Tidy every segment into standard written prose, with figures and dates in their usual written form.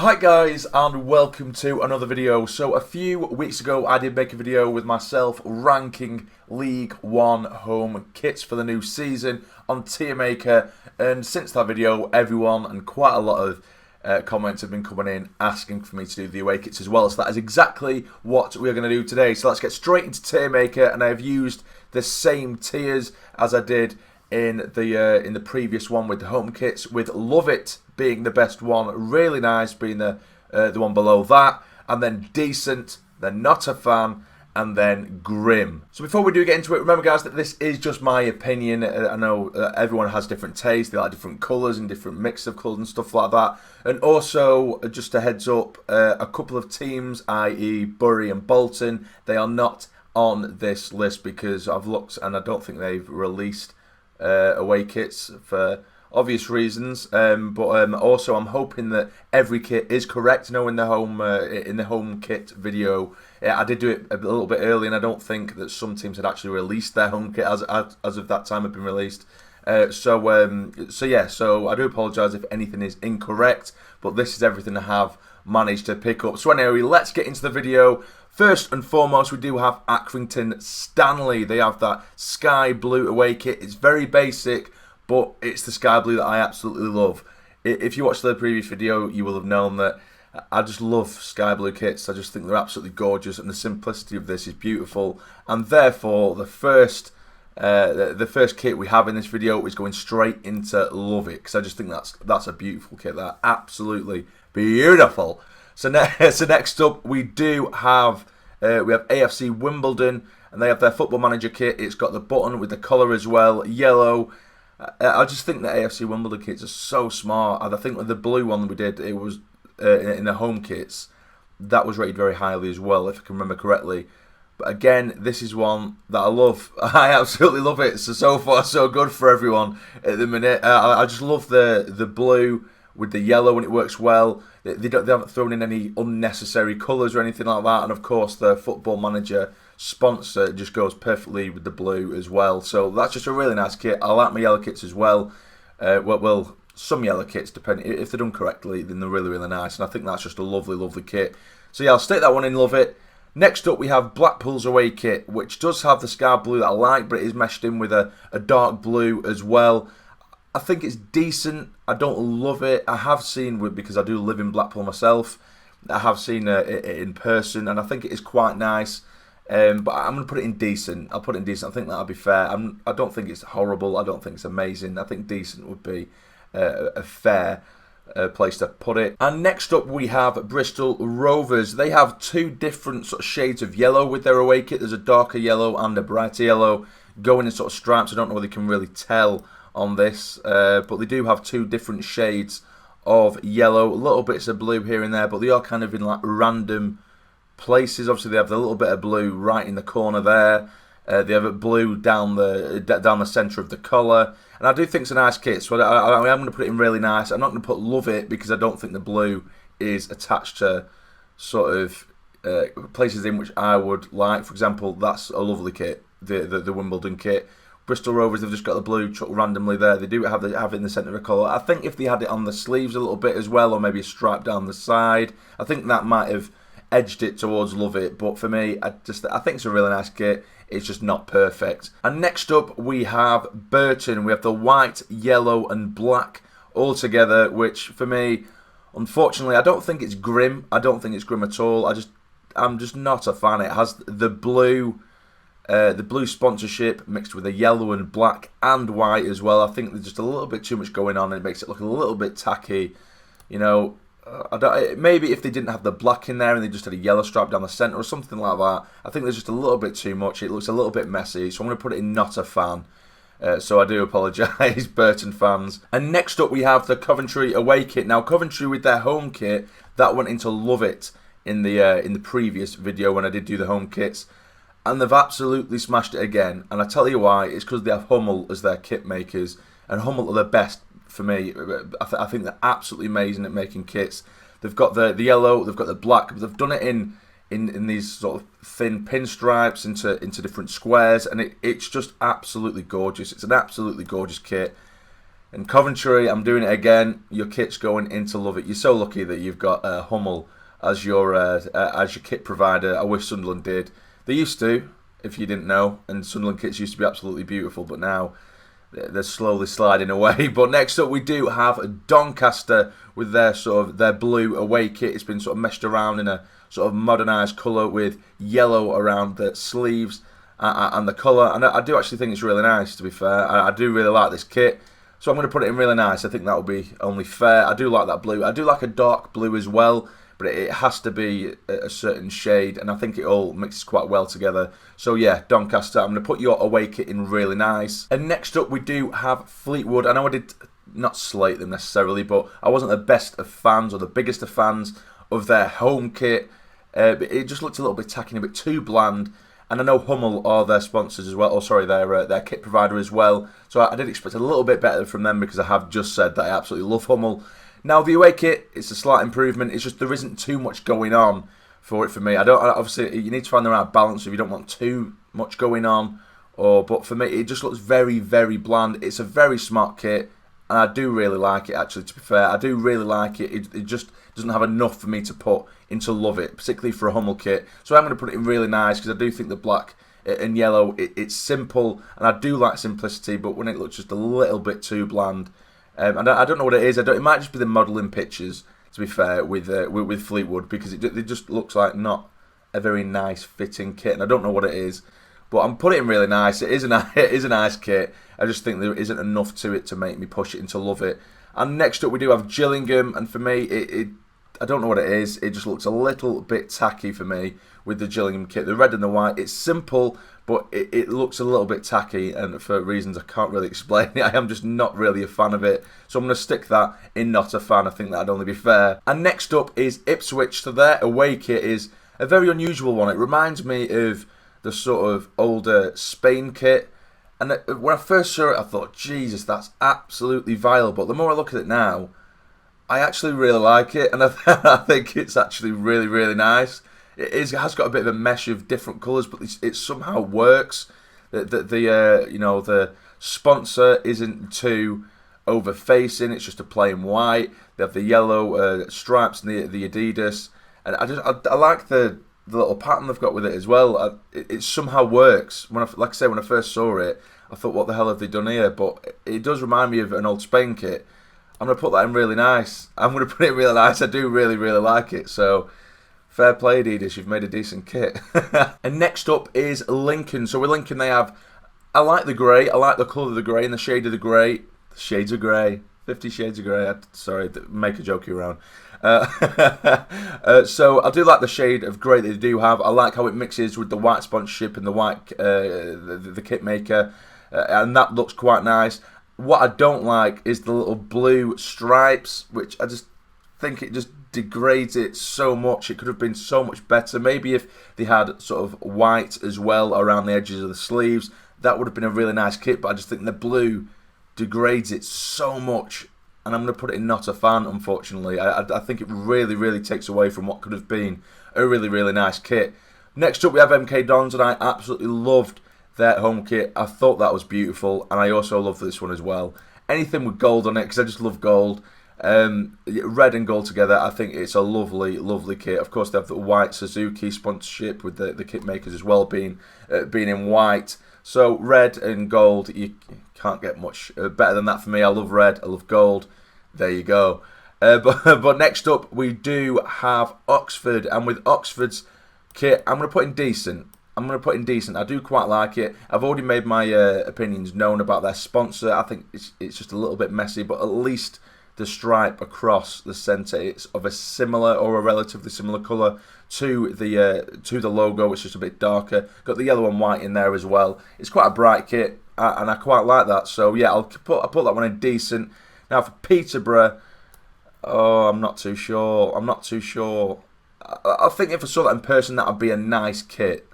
Hi guys and welcome to another video. So a few weeks ago I did make a video with myself ranking League 1 home kits for the new season on TierMaker, and since that video everyone and quite a lot of comments have been coming in asking for me to do the away kits as well. So that is exactly what we're going to do today. So let's get straight into TierMaker, and I have used the same tiers as I did in the previous one with the home kits, with Love It being the best one, really nice being the one below that, and then Decent, then Not a Fan, and then Grim. So before we do get into it, remember guys that this is just my opinion. I know everyone has different tastes, they like different colours and different mix of colours and stuff like that. And also, just a heads up, a couple of teams, i.e. Bury and Bolton, they are not on this list because I've looked and I don't think they've released away kits for obvious reasons, but also I'm hoping that every kit is correct. You know, in the home kit video, I did do it a little bit early, and I don't think that some teams had actually released their home kit as of that time had been released. So I do apologise if anything is incorrect, but this is everything I have managed to pick up. So anyway, let's get into the video. First and foremost, we do have Accrington Stanley. They have that sky blue away kit. It's very basic, but it's the sky blue that I absolutely love. If you watched the previous video, you will have known that I just love sky blue kits. I just think they're absolutely gorgeous, and the simplicity of this is beautiful. And therefore, the first kit we have in this video is going straight into Love It, because I just think that's a beautiful kit. That absolutely beautiful. So next up, we do have AFC Wimbledon, and they have their Football Manager kit. It's got the button with the collar as well, yellow. I just think the AFC Wimbledon kits are so smart. And I think with the blue one we did, it was in the home kits, that was rated very highly as well, if I can remember correctly. But again, this is one that I love. I absolutely love it. So far, so good for everyone at the minute. I just love the blue with the yellow, and it works well. They haven't thrown in any unnecessary colours or anything like that. And of course, the Football Manager sponsor just goes perfectly with the blue as well. So that's just a really nice kit. I like my yellow kits as well. Well, some yellow kits, depending if they're done correctly, then they're really, really nice. And I think that's just a lovely, lovely kit. So yeah, I'll stick that one in. Love it. Next up, we have Blackpool's away kit, which does have the sky blue that I like, but it is meshed in with a dark blue as well. I think it's decent. I don't love it. I have seen, because I do live in Blackpool myself, I have seen it in person, and I think it is quite nice. But I'm going to put it in decent. I'll put it in decent. I think that'll be fair. I don't think it's horrible. I don't think it's amazing. I think decent would be a fair place to put it. And next up, we have Bristol Rovers. They have two different sort of shades of yellow with their away kit. There's a darker yellow and a brighter yellow going in sort of stripes. I don't know whether you can really tell on this, but they do have two different shades of yellow, little bits of blue here and there, but they are kind of in like random places. Obviously they have the little bit of blue right in the corner there, they have a blue down the centre of the collar, and I do think it's a nice kit. So I'm going to put it in really nice. I'm not going to put Love It because I don't think the blue is attached to sort of places in which I would like. For example, that's a lovely kit, the Wimbledon kit. Bristol Rovers, they've just got the blue chucked randomly there. They do have it in the centre of the collar. I think if they had it on the sleeves a little bit as well, or maybe a stripe down the side, I think that might have edged it towards Love It. But for me, I think it's a really nice kit. It's just not perfect. And next up, we have Burton. We have the white, yellow, and black all together, which for me, unfortunately, I don't think it's grim. I don't think it's grim at all. I'm just not a fan. It has the blue sponsorship mixed with a yellow and black and white as well. I think there's just a little bit too much going on, and it makes it look a little bit tacky. You know, maybe if they didn't have the black in there and they just had a yellow stripe down the centre or something like that, I think there's just a little bit too much. It looks a little bit messy, so I'm going to put it in Not a Fan. So I do apologise, Burton fans. And next up we have the Coventry away kit. Now Coventry with their home kit, that went into Love It in the previous video when I did do the home kits. And they've absolutely smashed it again. And I tell you why, it's because they have Hummel as their kit makers. And Hummel are the best for me. I think they're absolutely amazing at making kits. They've got the yellow, they've got the black, but they've done it in these sort of thin pinstripes into different squares. And it's just absolutely gorgeous. It's an absolutely gorgeous kit. In Coventry, I'm doing it again. Your kit's going into love it. You're so lucky that you've got Hummel as your kit provider. I wish Sunderland did. They used to, if you didn't know, and Sunderland kits used to be absolutely beautiful, but now they're slowly sliding away. But next up, we do have Doncaster with their blue away kit. It's been sort of meshed around in a sort of modernised colour with yellow around the sleeves and the colour. And I do actually think it's really nice, to be fair. I do really like this kit. So I'm going to put it in really nice. I think that would be only fair. I do like that blue. I do like a dark blue as well, but it has to be a certain shade, and I think it all mixes quite well together. So yeah, Doncaster, I'm going to put your away kit in really nice. And next up we do have Fleetwood. I know I did not slate them necessarily, but I wasn't the best of fans or the biggest of fans of their home kit. It just looked a little bit tacky, a bit too bland. And I know Hummel are their sponsors as well, or sorry, their kit provider as well. So I did expect a little bit better from them because I have just said that I absolutely love Hummel. Now the away kit, it's a slight improvement. It's just there isn't too much going on for me. Obviously you need to find the right balance if you don't want too much going on. But for me, it just looks very, very bland. It's a very smart kit, and I do really like it. Actually, to be fair, I do really like it. It just doesn't have enough for me to put into love it, particularly for a Hummel kit. So I'm going to put it in really nice because I do think the black and yellow, it's simple, and I do like simplicity, but when it looks just a little bit too bland, and I don't know what it is. It might just be the modelling pictures, to be fair, with Fleetwood, because it just looks like not a very nice fitting kit, and I don't know what it is. But I'm putting it in really nice. It is a nice kit. I just think there isn't enough to it to make me push it and to love it. And next up we do have Gillingham, and for me, I don't know what it is. It just looks a little bit tacky for me with the Gillingham kit. The red and the white, it's simple, but it looks a little bit tacky, and for reasons I can't really explain it, I am just not really a fan of it. So I'm going to stick that in not a fan. I think that'd only be fair. And next up is Ipswich. So their away kit is a very unusual one. It reminds me of the sort of older Spain kit. And when I first saw it, I thought, Jesus, that's absolutely vile. But the more I look at it now, I actually really like it, and I think it's actually really, really nice. It has got a bit of a mesh of different colours, but it somehow works. The sponsor isn't too over-facing; it's just a plain white. They have the yellow stripes and the Adidas, and I like the little pattern they've got with it as well. It somehow works. Like I say, when I first saw it, I thought, what the hell have they done here? But it does remind me of an old Spain kit. I'm going to put that in really nice. I'm going to put it in really nice. I do really, really like it. So, fair play, Adidas. You've made a decent kit. And next up is Lincoln. So with Lincoln, I like the grey. I like the colour of the grey and the shade of the grey. The shades of grey. 50 Shades of Grey. Sorry, make a joke around. So I do like the shade of grey that they do have. I like how it mixes with the white sponsorship and the white the kit maker, and that looks quite nice. What I don't like is the little blue stripes, which I just think it just degrades it so much. It could have been so much better. Maybe if they had sort of white as well around the edges of the sleeves, that would have been a really nice kit, but I just think the blue degrades it so much, and I'm going to put it in not a fan, unfortunately. I think it really, really takes away from what could have been a really, really nice kit. Next up we have MK Dons, and I absolutely loved their home kit. I thought that was beautiful, and I also love this one as well. Anything with gold on it, because I just love gold. Red and gold together, I think it's a lovely, lovely kit. Of course, they have the white Suzuki sponsorship with the kit makers as well being in white. So red and gold, you can't get much better than that for me. I love red, I love gold. There you go. But next up, we do have Oxford, and with Oxford's kit, I'm going to put in decent. I do quite like it. I've already made my opinions known about their sponsor. I think it's just a little bit messy, but at least the stripe across the centre, it's of a similar or a relatively similar colour to the logo. It's just a bit darker. Got the yellow and white in there as well. It's quite a bright kit, and I quite like that. So yeah, I'll put that one in decent. Now for Peterborough, I'm not too sure. I think if I saw that in person, that would be a nice kit.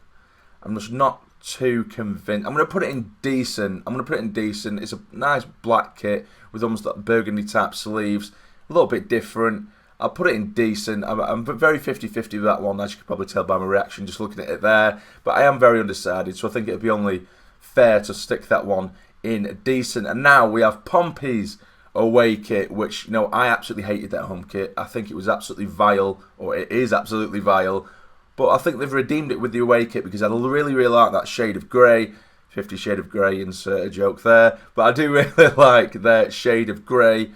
I'm just not too convinced. I'm going to put it in decent. It's a nice black kit with almost like burgundy type sleeves. A little bit different. I'll put it in decent. I'm very 50-50 with that one, as you can probably tell by my reaction just looking at it there. But I am very undecided, so I think it would be only fair to stick that one in decent. And now we have Pompey's away kit, which, you know, I absolutely hated that home kit. I think it was absolutely vile, or it is absolutely vile. But I think they've redeemed it with the away kit because I really, really like that shade of grey. 50 Shade of Grey, insert a joke there. But I do really like their shade of grey.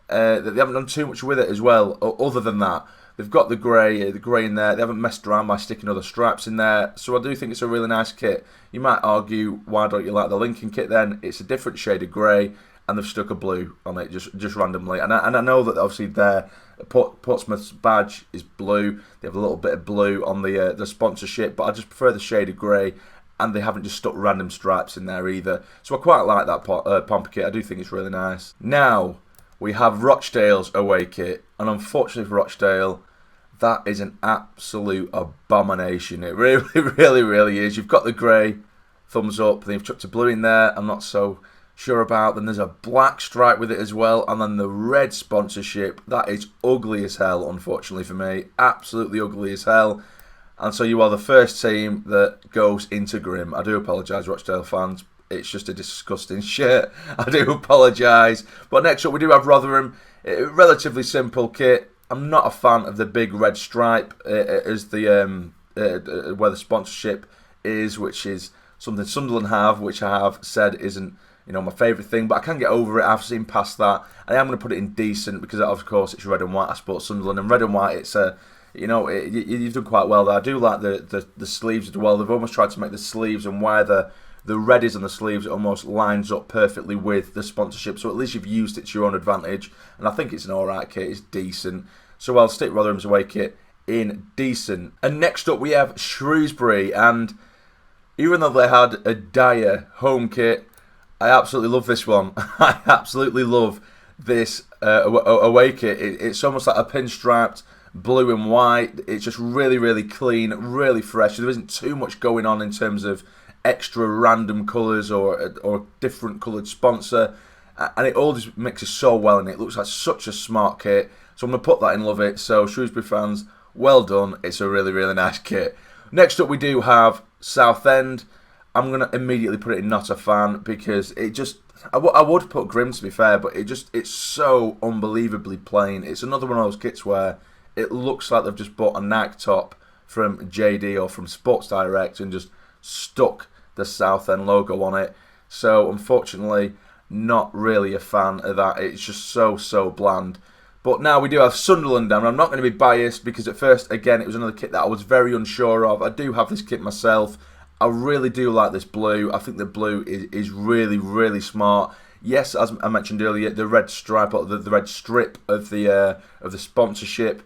They haven't done too much with it as well, other than that. They've got the grey in there. They haven't messed around by sticking other stripes in there. So I do think it's a really nice kit. You might argue, why don't you like the Lincoln kit then? It's a different shade of grey, and they've stuck a blue on it just randomly. And I know that obviously their Portsmouth's badge is blue. They have a little bit of blue on the sponsorship, but I just prefer the shade of grey. And they haven't just stuck random stripes in there either. So I quite like that Pomper kit. I do think it's really nice. Now, we have Rochdale's away kit. And unfortunately for Rochdale, that is an absolute abomination. It really, really, really is. You've got the grey, thumbs up. Then you've chucked a blue in there. I'm not so sure about. Then there's a black stripe with it as well. And then the red sponsorship. That is ugly as hell, unfortunately for me. Absolutely ugly as hell. And so you are the first team that goes into Grim. I do apologise, Rochdale fans. It's just a disgusting shirt. I do apologise. But next up, we do have Rotherham. Relatively simple kit. I'm not a fan of the big red stripe as the where the sponsorship is, which is something Sunderland have, which I have said isn't, you know, my favourite thing. But I can get over it. I've seen past that. I am going to put it in decent because, of course, it's red and white. I support Sunderland, and red and white, it's a... You know, you've done quite well there. I do like the sleeves as well. They've almost tried to make the sleeves and where the red is on the sleeves, it almost lines up perfectly with the sponsorship. So at least you've used it to your own advantage. And I think it's an alright kit. It's decent. So I'll stick Rotherham's away kit in decent. And next up we have Shrewsbury. And even though they had a dire home kit, I absolutely love this one. I absolutely love this away kit. It's almost like a pinstriped blue and white. It's just really, really clean, really fresh. There isn't too much going on in terms of extra random colours or different coloured sponsor, and it all just mixes so well in it. It looks like such a smart kit, so I'm going to put that in, love it. So Shrewsbury fans, well done. It's a really, really nice kit. Next up we do have Southend. I'm going to immediately put it in not a fan because it just... I would put Grim, to be fair, but it's so unbelievably plain. It's another one of those kits where it looks like they've just bought a Nike top from JD or from Sports Direct and just stuck the Southend logo on it. So, unfortunately, not really a fan of that. It's just so bland. But now we do have Sunderland down. I'm not going to be biased because at first, again, it was another kit that I was very unsure of. I do have this kit myself. I really do like this blue. I think the blue is really, really smart. Yes, as I mentioned earlier, the red stripe or the red strip of the sponsorship,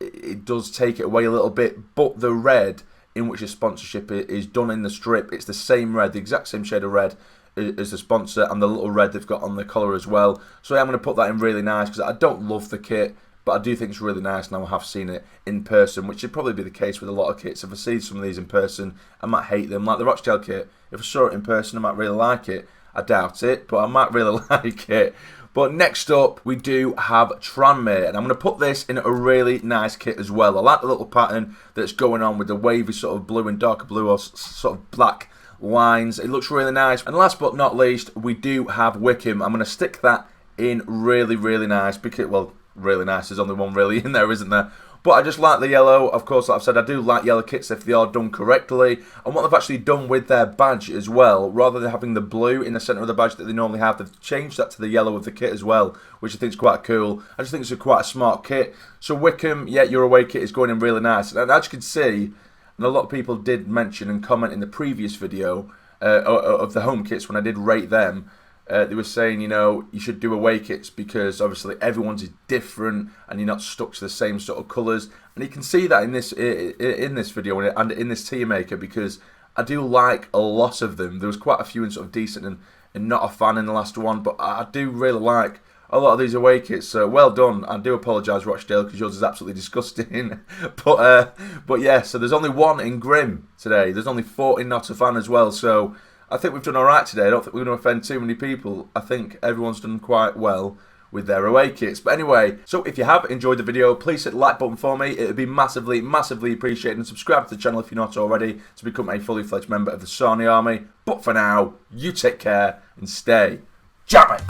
it does take it away a little bit, but the red in which the sponsorship is done in the strip, it's the same red, the exact same shade of red as the sponsor, and the little red they've got on the collar as well. So I'm going to put that in really nice because I don't love the kit, but I do think it's really nice now I have seen it in person, which should probably be the case with a lot of kits. If I see some of these in person, I might hate them. Like the Rochdale kit, if I saw it in person, I might really like it. I doubt it, but I might really like it. But next up, we do have Tranmere, and I'm going to put this in a really nice kit as well. I like the little pattern that's going on with the wavy sort of blue and darker blue or sort of black lines. It looks really nice. And last but not least, we do have Wickham. I'm going to stick that in really, really nice because, well, really nice. There's only one really in there, isn't there? But I just like the yellow. Of course, like I've said, I do like yellow kits if they are done correctly. And what they've actually done with their badge as well, rather than having the blue in the centre of the badge that they normally have, they've changed that to the yellow of the kit as well, which I think is quite cool. I just think it's quite a smart kit. So Wickham, yeah, your away kit is going in really nice. And as you can see, and a lot of people did mention and comment in the previous video of the home kits when I did rate them, they were saying, you know, you should do away kits because obviously everyone's is different and you're not stuck to the same sort of colours. And you can see that in this video and in this TierMaker because I do like a lot of them. There was quite a few in sort of decent and not a fan in the last one, but I do really like a lot of these away kits. So well done. I do apologise, Rochdale, because yours is absolutely disgusting. but yeah, so there's only one in Grim today. There's only 4 in Not a Fan as well. So I think we've done alright today. I don't think we're going to offend too many people. I think everyone's done quite well with their away kits. But anyway, so if you have enjoyed the video, please hit the like button for me. It would be massively, massively appreciated. And subscribe to the channel if you're not already to become a fully fledged member of the Sarny Army. But for now, you take care and stay jamming.